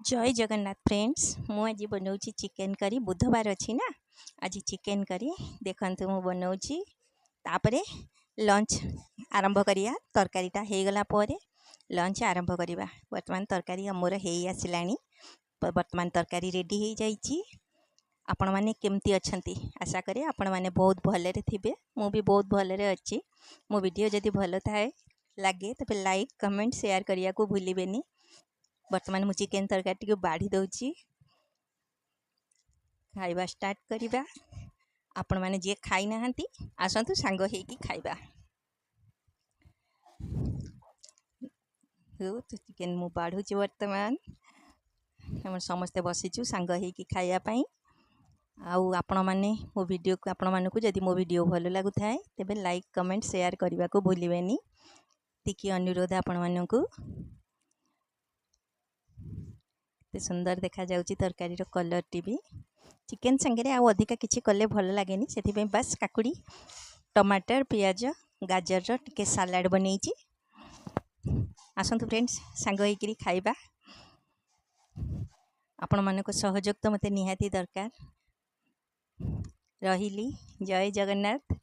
जय जगन्नाथ फ्रेंड्स मु आज बनाऊँगी चिकेन करी बुधवार अच्छी ना आज चिकेन करी देखते मु बनाऊँगी तापरे लंच आरंभ करिया तरकारीटा हो गला लंच आरंभ करिया वर्तमान तरकारी मोर हो आसला वर्तमान तरकारी रेडी हो जाइए। आपण मैंने केमती अच्छी आशा करे आपण मैंने बहुत भलरे थे मु भी बहुत भलरे अच्छी मो वीडियो जदि भल थाए लगे तब लाइक कमेंट शेयर करने को भूलें। वर्तमान मु चिकेन तरकारी बाढ़ी दूची खाइबा स्टार्ट करिबा। आपण माने जे खाई नाहंती आसंतु सांग हेकी खाइबा। तो चिकेन मु बाढ़ुची वर्तमान हम समस्ते बसीचु सांग हेकी खाइबा पई। आउ आपण माने मो वीडियो को आपण मानकु जदि मो वीडियो भल लागु थाए तेबे लाइक कमेंट शेयर करने को भूलें। तिकी अनुरोध आपण मानकु सुंदर देखा जाउची तरकारी कलर टी भी चिकेन संगे आउ अधिका किछि कले भल लागेनी से बस काकुड़ी टमाटर पियाज गाजर टिके सालाड बनईची। आसंतु फ्रेंड्स सांग होइकरी खाइबा। आपण मानको सहयोग तो मते निहाती दरकार रहिली। जय जगन्नाथ।